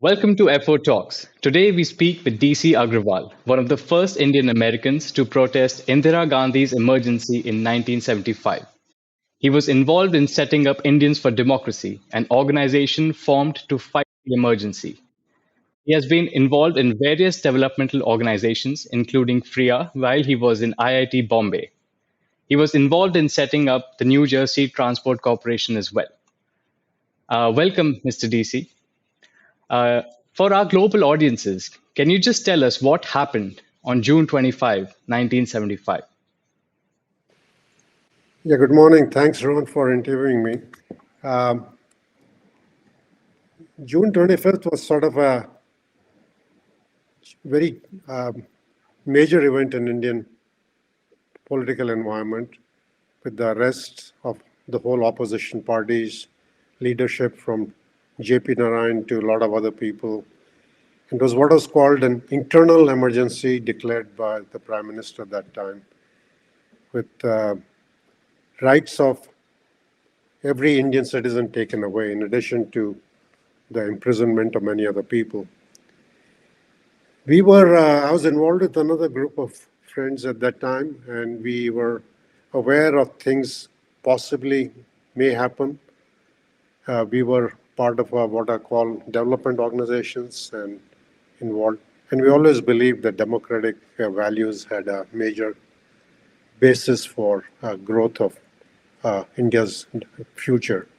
Welcome to FO Talks. Today we speak with DC Agrawal, one of the first Indian Americans to protest Indira Gandhi's emergency in 1975. He was involved in setting up Indians for Democracy, an organization formed to fight the emergency. He has been involved in various developmental organizations, including FRIA, while he was in IIT Bombay. He was involved in setting up the New Jersey Transport Corporation as well. Welcome, Mr. DC. Uh, for our global audiences, can you just tell us what happened on June 25, 1975? Yeah, good morning. Thanks, Rohan, for interviewing me. Um, June 25th was sort of a very major event in Indian political environment with the arrest of the whole opposition parties, leadership from J.P. Narayan to a lot of other people. It was what was called an internal emergency declared by the Prime Minister at that time, with rights of every Indian citizen taken away, in addition to the imprisonment of many other people. I was involved with another group of friends at that time, and we were aware of things possibly may happen. We were part of what are called development organizations and involved. And we always believed that democratic values had a major basis for growth of India's future.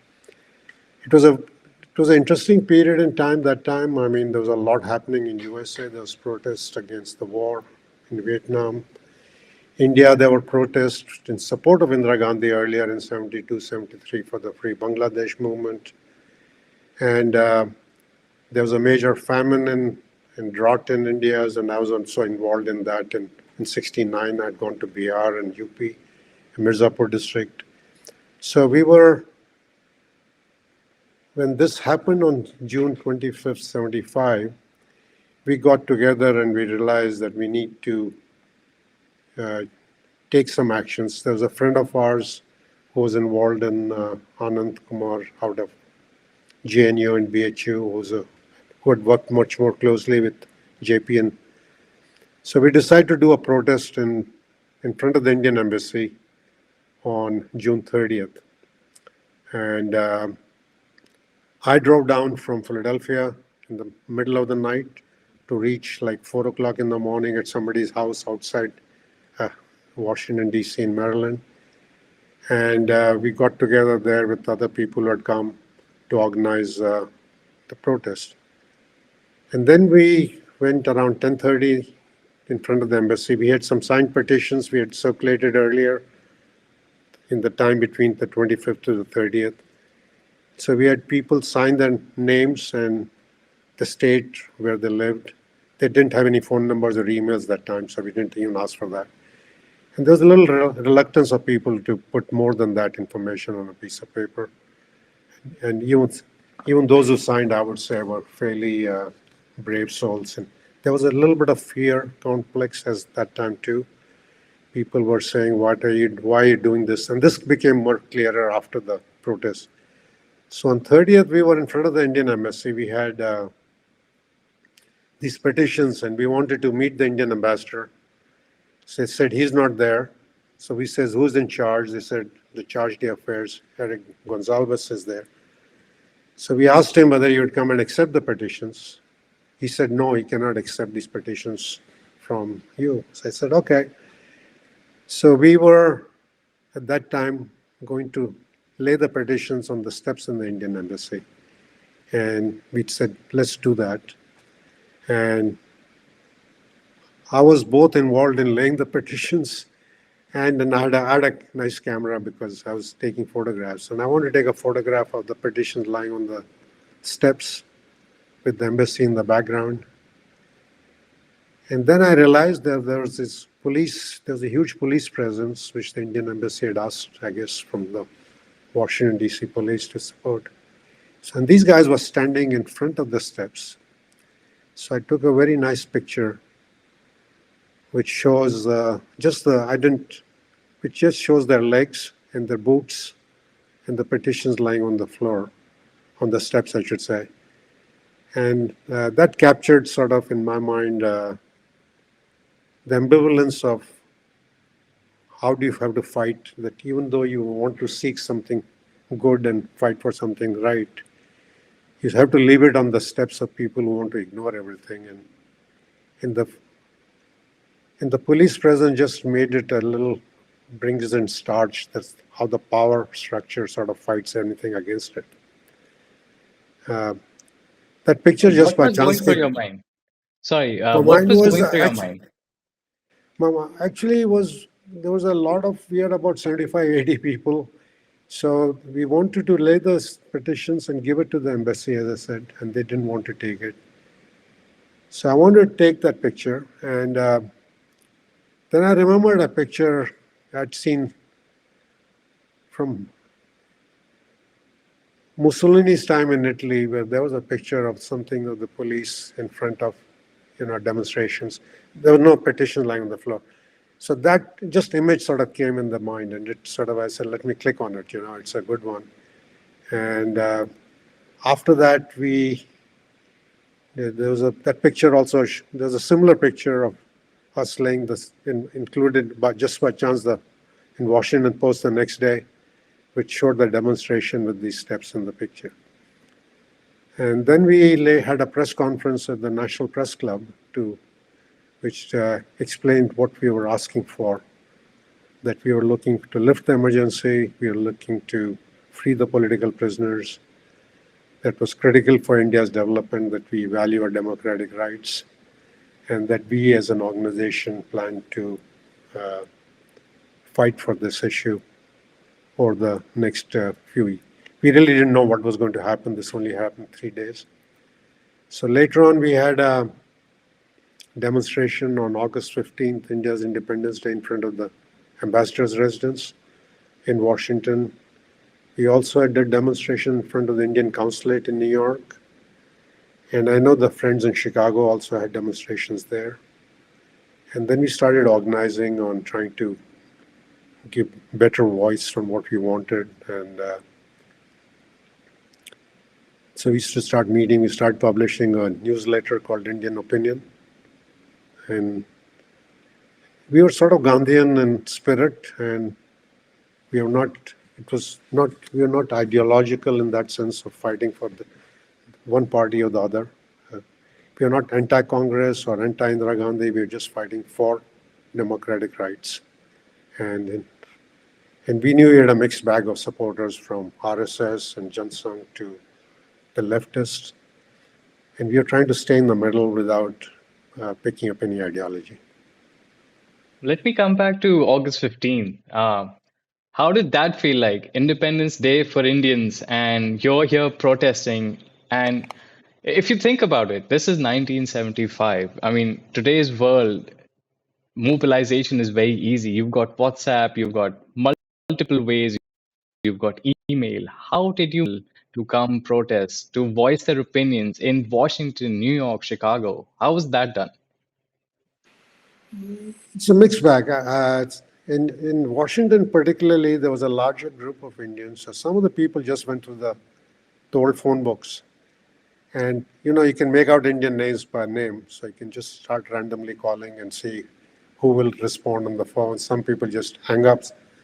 It was an interesting period in time that time. I mean, there was a lot happening in USA. There was protests against the war in Vietnam. India, there were protests in support of Indira Gandhi earlier in 72, 73 for the Free Bangladesh movement. And there was a major famine and drought in India, and I was also involved in that. In 69, I'd gone to Bihar and UP, Mirzapur district. So when this happened on June 25th, 75, we got together and we realized that we need to take some actions. There was a friend of ours who was involved in Anand Kumar out of JNU and BHU, who had worked much more closely with JP. And so we decided to do a protest in front of the Indian Embassy on June 30th. And I drove down from Philadelphia in the middle of the night to reach like 4 o'clock in the morning at somebody's house outside Washington, D.C. in Maryland. And we got together there with other people who had come to organize the protest. And then we went around 10:30 in front of the embassy. We had some signed petitions we had circulated earlier in the time between the 25th to the 30th. So we had people sign their names and the state where they lived. They didn't have any phone numbers or emails that time, so we didn't even ask for that. And there was a little reluctance of people to put more than that information on a piece of paper. And even those who signed, I would say, were fairly brave souls. And there was a little bit of fear complex as that time too. People were saying, why are you doing this? And this became more clearer after the protest. So on 30th, we were in front of the Indian Embassy. We had these petitions, and we wanted to meet the Indian ambassador. So they said he's not there. So we says, who's in charge? They said, the charge d'affaires, Eric Gonzalez, is there. So we asked him whether he would come and accept the petitions. He said, no, he cannot accept these petitions from you. So I said, okay. So we were, at that time, going to lay the petitions on the steps in the Indian Embassy. And we said, let's do that. And I was both involved in laying the petitions, and then I had a nice camera because I was taking photographs. And I wanted to take a photograph of the petitions lying on the steps with the embassy in the background. And then I realized that there was a huge police presence, which the Indian Embassy had asked, I guess, from the Washington, D.C. police to support. So, and these guys were standing in front of the steps. So I took a very nice picture, which shows which just shows their legs and their boots and the petitions lying on the floor, on the steps, I should say. And that captured sort of in my mind the ambivalence of how do you have to fight that even though you want to seek something good and fight for something right, you have to leave it on the steps of people who want to ignore everything. And in the police presence just made it a little brings in starch. That's how the power structure sort of fights anything against it. That picture just What by was chance going through came. your mind? Sorry, My what mind was was going through your mind? actually was there was a lot of we had about 75, 80 people. So we wanted to lay those petitions and give it to the embassy, as I said, and they didn't want to take it. So I wanted to take that picture, and then I remembered a picture I'd seen from Mussolini's time in Italy, where there was a picture of something of the police in front of, demonstrations. There was no petition lying on the floor. So that just image sort of came in the mind, and it sort of I said, let me click on it. It's a good one. And after that, there was that picture also. There's a similar picture of us laying this included, but just by chance, in Washington Post the next day, which showed the demonstration with these steps in the picture. And then we had a press conference at the National Press Club, which explained what we were asking for, that we were looking to lift the emergency, we were looking to free the political prisoners. That was critical for India's development, that we value our democratic rights, and that we as an organization plan to fight for this issue for the next few weeks. We really didn't know what was going to happen. This only happened 3 days. So later on, we had a demonstration on August 15th, India's Independence Day, in front of the ambassador's residence in Washington. We also had a demonstration in front of the Indian consulate in New York. And I know the friends in Chicago also had demonstrations there. And then we started organizing on trying to give better voice from what we wanted. And so we used to start meeting. We started publishing a newsletter called Indian Opinion. And we were sort of Gandhian in spirit, and we are not ideological in that sense of fighting for one party or the other. We are not anti-Congress or anti-Indira Gandhi. We are just fighting for democratic rights. And we knew we had a mixed bag of supporters from RSS and Jan Sangh to the leftists. And we are trying to stay in the middle without picking up any ideology. Let me come back to August 15th. How did that feel like? Independence Day for Indians, and you're here protesting. And if you think about it, this is 1975. I mean, today's world, mobilization is very easy. You've got WhatsApp, you've got multiple ways, you've got email. How did you to come protest, to voice their opinions in Washington, New York, Chicago? How was that done? It's a mixed bag. In Washington, particularly, there was a larger group of Indians. So some of the people just went to the old phone books. And, you can make out Indian names by name. So you can just start randomly calling and see who will respond on the phone. Some people just hang up.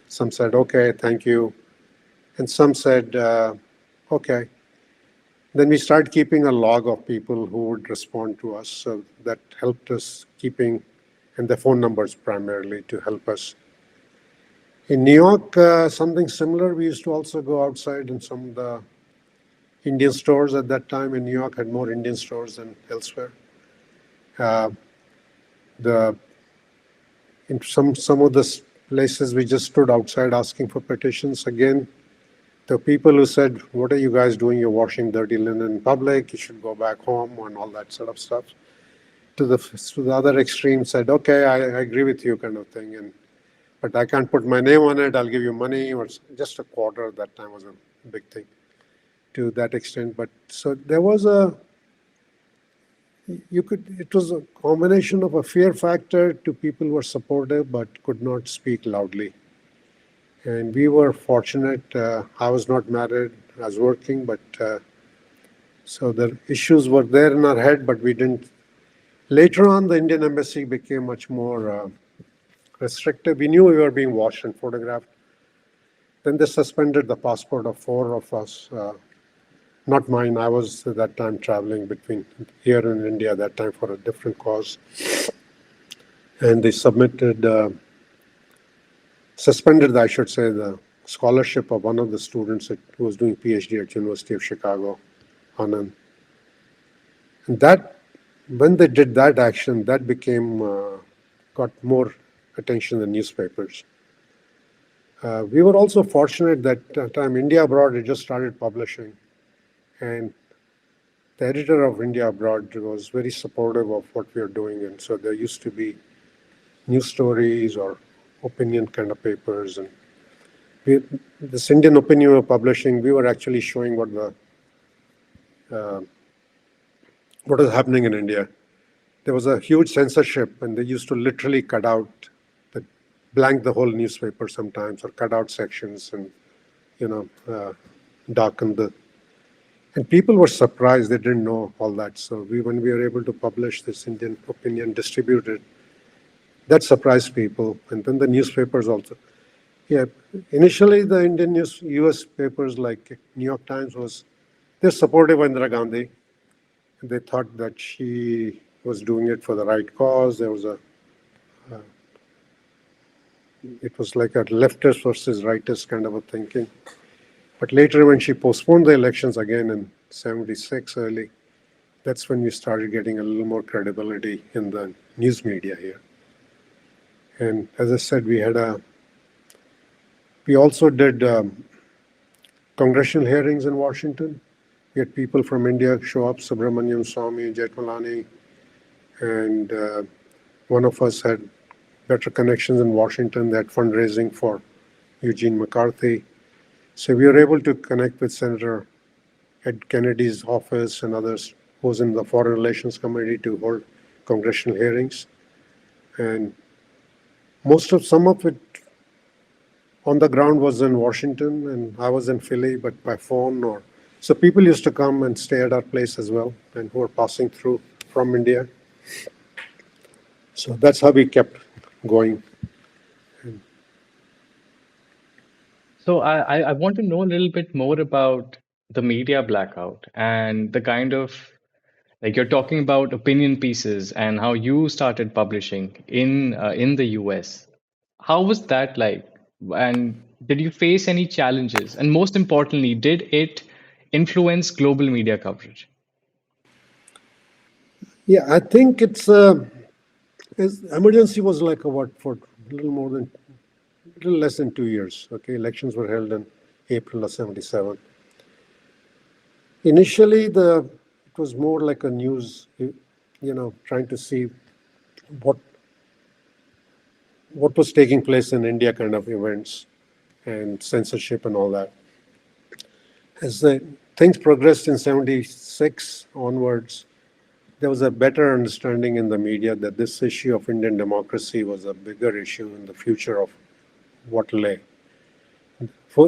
Some said, okay, thank you. And some said, okay. Then we started keeping a log of people who would respond to us. So that helped us keeping, and the phone numbers primarily to help us. In New York, something similar. We used to also go outside in some of the Indian stores at that time. In New York, had more Indian stores than elsewhere. In some of the places, we just stood outside asking for petitions. Again, the people who said, "What are you guys doing? You're washing dirty linen in public. You should go back home," and all that sort of stuff. To the other extreme, said, "Okay, I agree with you," kind of thing, but I can't put my name on it. I'll give you money, or just a quarter at that time was a big thing to that extent. But so there was it was a combination of a fear factor to people who were supportive but could not speak loudly. And we were fortunate. I was not married. I was working, but So the issues were there in our head, but we didn't. Later on, the Indian embassy became much more restrictive. We knew we were being watched and photographed. Then they suspended the passport of four of us. Not mine. I was at that time traveling between here and India at that time for a different cause. And they suspended, I should say, the scholarship of one of the students who was doing PhD at University of Chicago, Anand. And that, when they did that action, that got more attention in newspapers. We were also fortunate that at the time India Abroad had just started publishing, and the editor of India Abroad was very supportive of what we were doing, and so there used to be news stories or opinion kind of papers, and this Indian opinion we were publishing, we were actually showing what is happening in India. There was a huge censorship, and they used to literally blank the whole newspaper sometimes, or cut out sections and darken the. And people were surprised; they didn't know all that. So when we were able to publish this Indian opinion, distributed, that surprised people. And then the newspapers also. Yeah, initially the Indian U.S. papers like New York Times they're supportive of Indira Gandhi. They thought that she was doing it for the right cause. There was it was like a leftist versus rightist kind of a thinking. But later, when she postponed the elections again in '76 early, that's when we started getting a little more credibility in the news media here. And as I said, we also did congressional hearings in Washington. We had people from India show up, Subramaniam Swamy, Jethmalani, and one of us had better connections in Washington. They had fundraising for Eugene McCarthy. So we were able to connect with Senator Ed Kennedy's office and others who was in the Foreign Relations Committee to hold congressional hearings. And some of it on the ground was in Washington, and I was in Philly, but by phone so people used to come and stay at our place as well, and who were passing through from India. So that's how we kept going. So I want to know a little bit more about the media blackout and the kind of, like, you're talking about opinion pieces and how you started publishing in the US. How was that like? And did you face any challenges? And most importantly, did it influence global media coverage? Yeah, I think emergency was like for a little less than 2 years. Okay, elections were held in April of '77. Initially, it was more like a news, trying to see what was taking place in India, kind of events and censorship and all that. As things progressed in '76 onwards, there was a better understanding in the media that this issue of Indian democracy was a bigger issue in the future of what lay.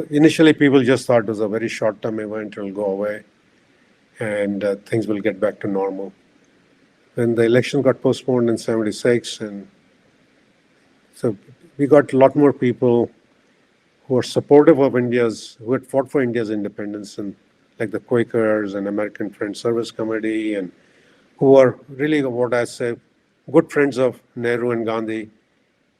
Initially, people just thought it was a very short-term event, it will go away, and things will get back to normal. When the election got postponed in '76, and so we got a lot more people who are supportive of who had fought for India's independence, and like the Quakers and American Friends Service Committee, and who are really, what I say, good friends of Nehru and Gandhi,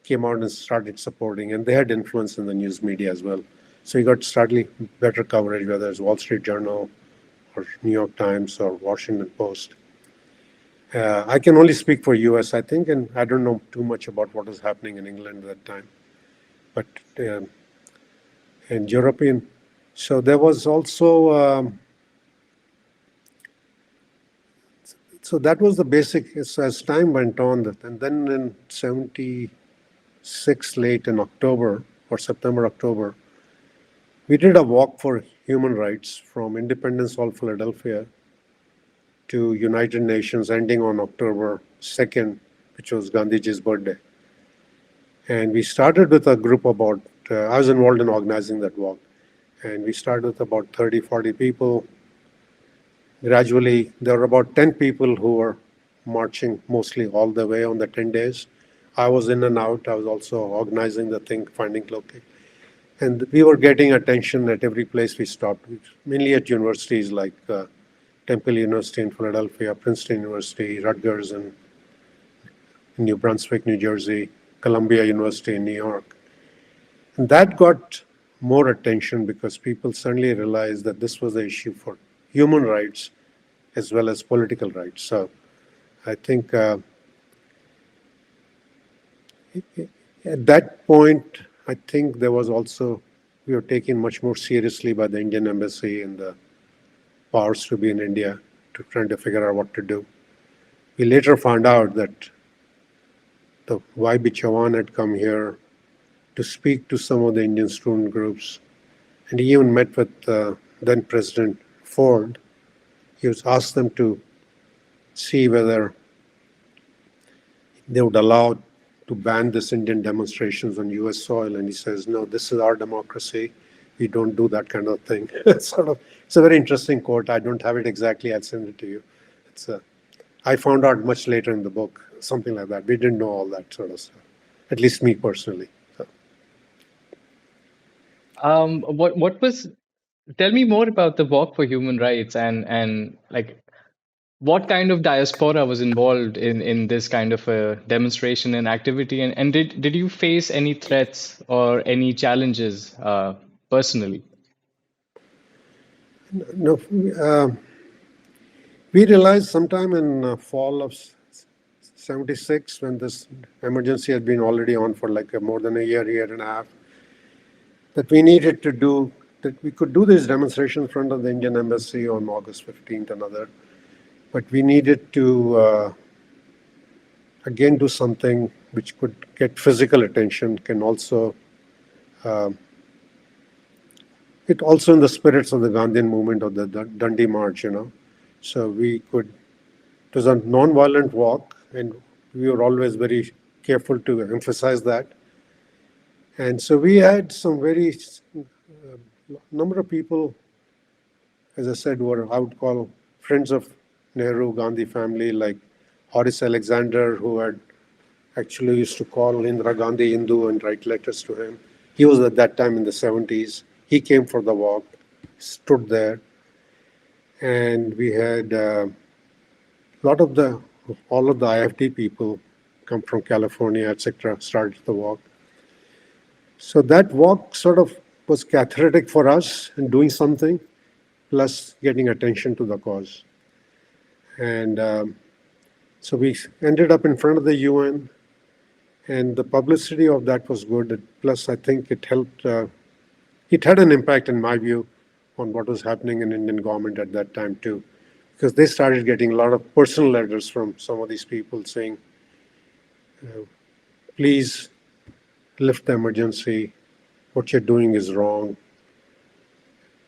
came out and started supporting, and they had influence in the news media as well. So you got slightly better coverage, whether it's Wall Street Journal or New York Times or Washington Post. I can only speak for US, I think, and I don't know too much about what was happening in England at that time. But in European, so there was also, so that was the basic, as time went on, and then in '76, late in October, or September, October, we did a walk for human rights from Independence Hall, Philadelphia, to United Nations, ending on October 2nd, which was Gandhiji's birthday. And we started with a group about, I was involved in organizing that walk, and we started with about 30, 40 people gradually, there were about 10 people who were marching mostly all the way on the 10 days. I was in and out. I was also organizing the thing, finding location. And we were getting attention at every place we stopped, mainly at universities like Temple University in Philadelphia, Princeton University, Rutgers in New Brunswick, New Jersey, Columbia University in New York. And that got more attention because people suddenly realized that this was an issue for human rights as well as political rights. So I think at that point, I think there was also, we were taken much more seriously by the Indian embassy and the powers to be in India to trying to figure out what to do. We later found out that the YB Chavan had come here to speak to some of the Indian student groups, and he even met with then President Ford. He was asked them to see whether they would allow to ban this Indian demonstrations on U.S. soil, and he says, "No, this is our democracy. We don't do that kind of thing." It's a very interesting quote. I don't have it exactly. I'll send it to you. I found out much later in the book, something like that. We didn't know all that sort of stuff, at least me personally. So. What was? Tell me more about the Walk for Human Rights and like what kind of diaspora was involved in this kind of a demonstration and activity, and did you face any threats or any challenges personally? No, we realized sometime in fall of 76, when this emergency had been already on for like more than a year and a half, that we needed to do, that we could do this demonstration in front of the Indian embassy on August 15th, another, but we needed to again do something which could get physical attention, can also, it also in the spirits of the Gandhian movement of the Dundee March, So we could, it was a non-violent walk, and we were always very careful to emphasize that. And so we had some very number of people, as I said, were I would call friends of Nehru Gandhi family, like Horace Alexander, who had actually used to call Indira Gandhi Hindu and write letters to him. He was at that time in the 70s. He came for the walk, stood there, and we had all of the IFT people come from California, etc., started the walk. So that walk sort of was cathartic for us in doing something, plus getting attention to the cause. And so we ended up in front of the UN, and the publicity of that was good. Plus, I think it helped, it had an impact, in my view, on what was happening in Indian government at that time too, because they started getting a lot of personal letters from some of these people saying, please lift the emergency, what you're doing is wrong.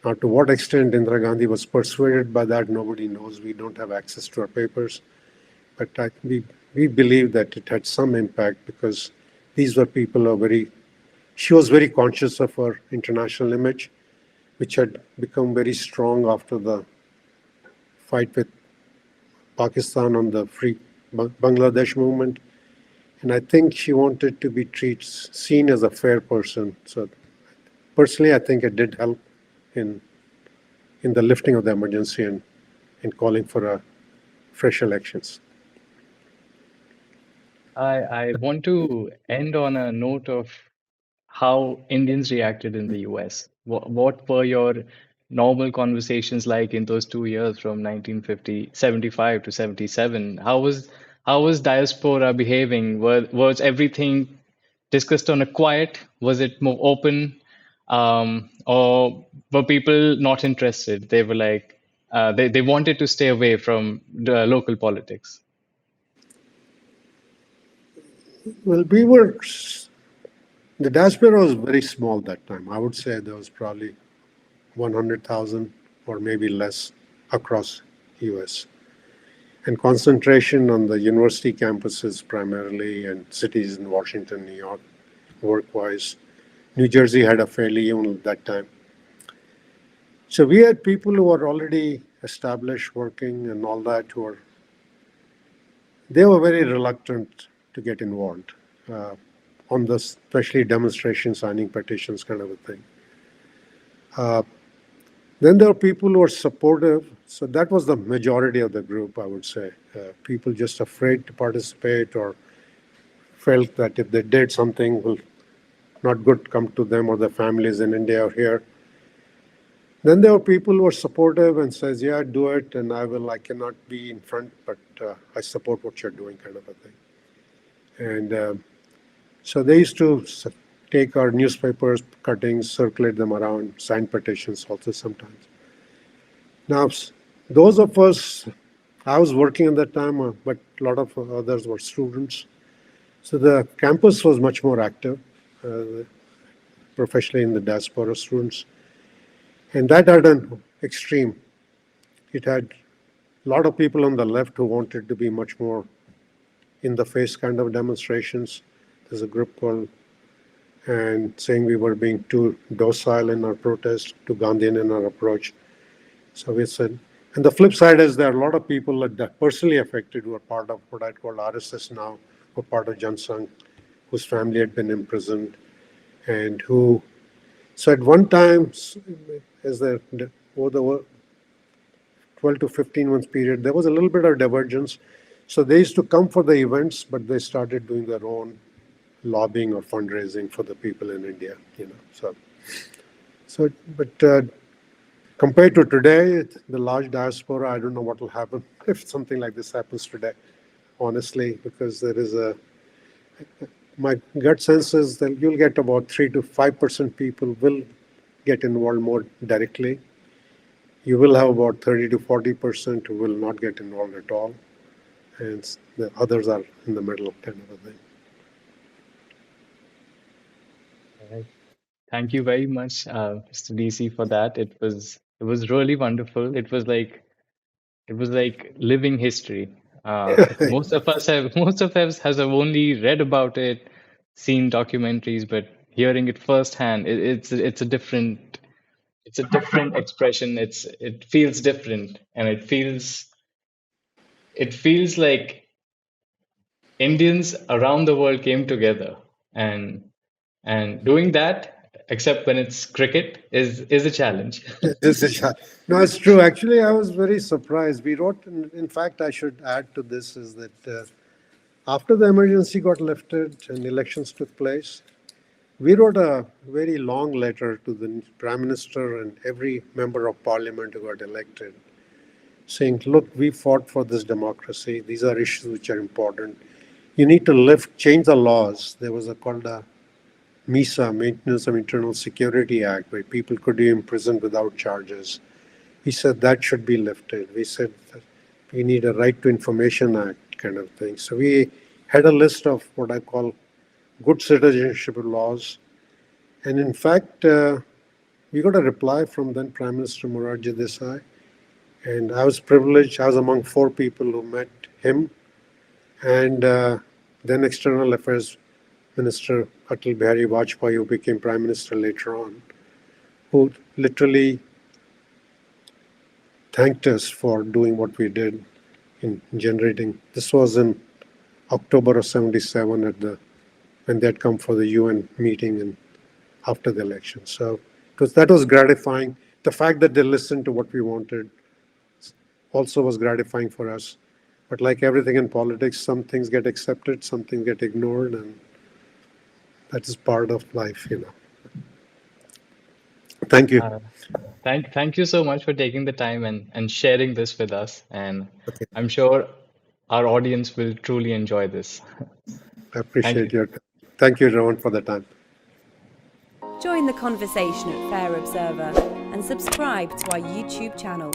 Now, to what extent Indira Gandhi was persuaded by that, nobody knows. We don't have access to her papers. But we believe that it had some impact because these were people who are she was very conscious of her international image, which had become very strong after the fight with Pakistan on the Free Bangladesh movement. And I think she wanted to be seen as a fair person. So personally, I think it did help in the lifting of the emergency and in calling for fresh elections. I want to end on a note of how Indians reacted in the US. What were your normal conversations like in those 2 years from 1975 to 77? How was diaspora behaving? Was everything discussed on a quiet? Was it more open? Or were people not interested? They were like, they wanted to stay away from the local politics. Well, the diaspora was very small that time. I would say there was probably 100,000 or maybe less across US. And concentration on the university campuses primarily and cities in Washington, New York, work-wise. New Jersey had a fairly even at that time. So we had people who were already established, working and all that, they were very reluctant to get involved on this, especially demonstration, signing petitions kind of a thing. Then there were people who were supportive. So that was the majority of the group, I would say. People just afraid to participate or felt that if they did something will not good come to them or their families in India or here. Then there were people who were supportive and says, yeah, do it, and I cannot be in front, but I support what you're doing, kind of a thing. And so they used to take our newspapers, cuttings, circulate them around, sign petitions also sometimes. Now, those of us, I was working at that time, but a lot of others were students. So the campus was much more active, professionally in the diaspora students. And that had an extreme. It had a lot of people on the left who wanted to be much more in the face kind of demonstrations. There's a group called, and saying we were being too docile in our protest, too Gandhian in our approach. So we said, and the flip side is there are a lot of people that are personally affected who are part of what I'd call RSS now, who are part of Jan Sangh, whose family had been imprisoned, and who, so at one time, as over the 12 to 15 months period, there was a little bit of divergence. So they used to come for the events, but they started doing their own lobbying or fundraising for the people in India, But compared to today, the large diaspora, I don't know what will happen if something like this happens today, honestly, because there is my gut sense is that you'll get about 3 to 5% people will get involved more directly. You will have about 30 to 40% who will not get involved at all. And the others are in the middle, kind of a thing. All right. Thank you very much, Mr. DC, for that. It was really wonderful. It was like living history. Most of us has have only read about it, seen documentaries, but hearing it firsthand, it's a different expression. It feels different, and it feels like Indians around the world came together, and doing that, except when it's cricket, is a challenge. No, it's true. Actually, I was very surprised. We wrote, in fact, I should add to this, is that after the emergency got lifted and elections took place, we wrote a very long letter to the Prime Minister and every member of Parliament who got elected, saying, look, we fought for this democracy. These are issues which are important. You need to change the laws. There was called a MISA, Maintenance of Internal Security Act, where people could be imprisoned without charges. We said that should be lifted. We said that we need a Right to Information Act kind of thing. So we had a list of what I call good citizenship laws. And in fact, we got a reply from then Prime Minister Morarji Desai. And I was privileged. I was among 4 people who met him. And then External Affairs Minister Atal Bihari Vajpayee, who became Prime Minister later on, who literally thanked us for doing what we did in generating. This was in October of 77 when they had come for the UN meeting and after the election. So because that was gratifying. The fact that they listened to what we wanted also was gratifying for us. But like everything in politics, some things get accepted, some things get ignored, and that is part of life, Thank you. Thank you so much for taking the time and sharing this with us. And Okay. I'm sure our audience will truly enjoy this. I appreciate your time. Thank you, Rohan, for the time. Join the conversation at Fair Observer and subscribe to our YouTube channel.